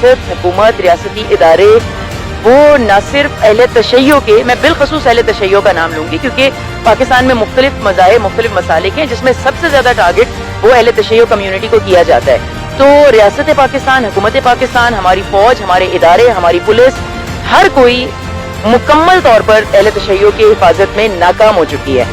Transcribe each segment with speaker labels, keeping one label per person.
Speaker 1: ریاست, حکومت, ریاستی ادارے وہ نہ صرف اہل تشیع کے, میں بالخصوص اہل تشیع کا نام لوں گی کیونکہ پاکستان میں مختلف مذاہب, مختلف مسالک ہیں جس میں سب سے زیادہ ٹارگٹ وہ اہل تشیع کمیونٹی کو کیا جاتا ہے. تو ریاست پاکستان, حکومت پاکستان, ہماری فوج, ہمارے ادارے, ہماری پولیس, ہر کوئی مکمل طور پر اہل تشیع کی حفاظت میں ناکام ہو چکی ہے.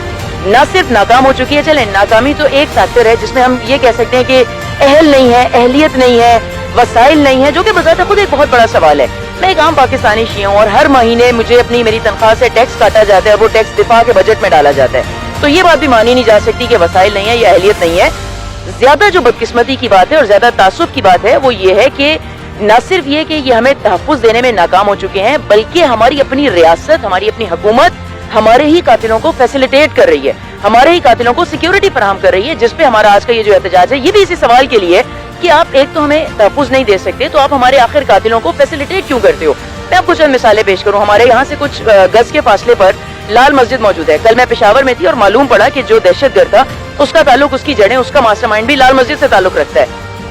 Speaker 1: نہ صرف ناکام ہو چکی ہے, چلیں ناکامی تو ایک فیکٹر ہے جس میں ہم یہ کہہ سکتے ہیں کہ اہل نہیں ہے, اہلیت نہیں ہے, وسائل نہیں ہے, جو کہ بذات خود ایک بہت بڑا سوال ہے. میں ایک عام پاکستانی شیعہ ہوں اور ہر مہینے مجھے میری تنخواہ سے ٹیکس کاٹا جاتا ہے, وہ ٹیکس دفاع کے بجٹ میں ڈالا جاتا ہے. تو یہ بات بھی مانی نہیں جا سکتی کہ وسائل نہیں ہے یا اہلیت نہیں ہے. زیادہ جو بدقسمتی کی بات ہے اور زیادہ تعصب کی بات ہے وہ یہ ہے کہ نہ صرف یہ کہ یہ ہمیں تحفظ دینے میں ناکام ہو چکے ہیں, بلکہ ہماری اپنی ریاست, ہماری اپنی حکومت ہمارے ہی قاتلوں کو فیسیلیٹیٹ کر رہی ہے, ہمارے ہی قاتلوں کو سیکیورٹی فراہم کر رہی ہے, جس پہ ہمارا آج کا یہ جو احتجاج ہے یہ بھی اسی سوال کے لیے کہ آپ ایک تو ہمیں تحفظ نہیں دے سکتے تو آپ ہمارے آخر قاتلوں کو فیسیلیٹیٹ کیوں کرتے ہو. میں آپ کو چند مثالیں پیش کروں. ہمارے یہاں سے کچھ گز کے فاصلے پر لال مسجد موجود ہے. کل میں پشاور میں تھی اور معلوم پڑا کہ جو دہشت گرد تھا اس کا تعلق, اس کی جڑیں, اس کا ماسٹر مائنڈ بھی لال مسجد سے تعلق رکھتا ہے.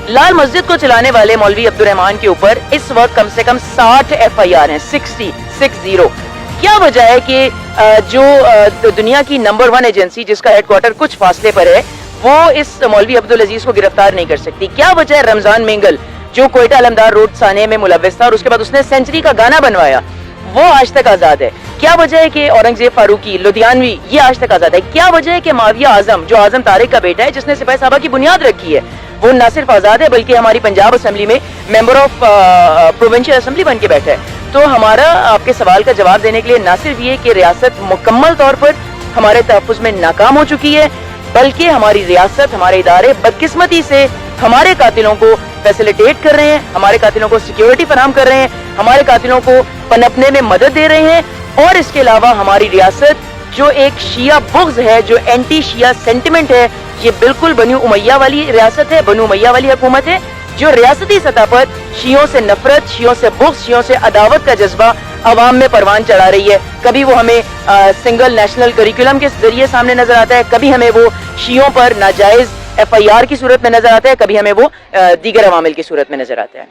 Speaker 1: لال مسجد کو چلانے والے مولوی عبدالرحمان کے اوپر اس وقت کم سے کم 60 FIR ہیں, 60. کیا وجہ ہے کہ جو دنیا کی نمبر 1 ایجنسی جس کا ہیڈ کوارٹر کچھ فاصلے پر ہے وہ اس مولوی عبدالعزیز کو گرفتار نہیں کر سکتی؟ کیا وجہ ہے رمضان مینگل جو کوئٹہ علمدار روڈ سانے میں ملوث تھا اور اس کے بعد اس نے سینچری کا گانا بنوایا, وہ آج تک آزاد ہے؟ کیا وجہ ہے کہ اورنگزیب فاروقی, لدھیانوی, یہ آج تک آزاد ہے؟ کیا وجہ ہے کہ معاویہ اعظم جو اعظم طارق کا بیٹا ہے جس نے سپاہی صحابہ کی بنیاد رکھی ہے وہ نہ صرف آزاد ہے بلکہ ہماری پنجاب اسمبلی میں ممبر آف پروونشل اسمبلی بن کے بیٹھا ہے؟ تو ہمارا آپ کے سوال کا جواب دینے کے لیے نہ صرف یہ کہ ریاست مکمل طور پر ہمارے تحفظ میں ناکام ہو چکی ہے, بلکہ ہماری ریاست, ہمارے ادارے بدقسمتی سے ہمارے قاتلوں کو فیسیلیٹیٹ کر رہے ہیں, ہمارے قاتلوں کو سیکیورٹی فراہم کر رہے ہیں, ہمارے قاتلوں کو پنپنے میں مدد دے رہے ہیں. اور اس کے علاوہ ہماری ریاست جو ایک شیعہ بغض ہے, جو اینٹی شیعہ سینٹیمنٹ ہے, یہ بالکل بنو امیہ والی ریاست ہے, بنو امیہ والی حکومت ہے جو ریاستی سطح پر شیعوں سے نفرت, شیعوں سے بغض, شیعوں سے عداوت کا جذبہ عوام میں پروان چڑھا رہی ہے. کبھی وہ ہمیں سنگل نیشنل کریکولم کے ذریعے سامنے نظر آتا ہے, کبھی ہمیں وہ شیعوں پر ناجائز FIR کی صورت میں نظر آتا ہے, کبھی ہمیں وہ دیگر عوامل کی صورت میں نظر آتا ہے.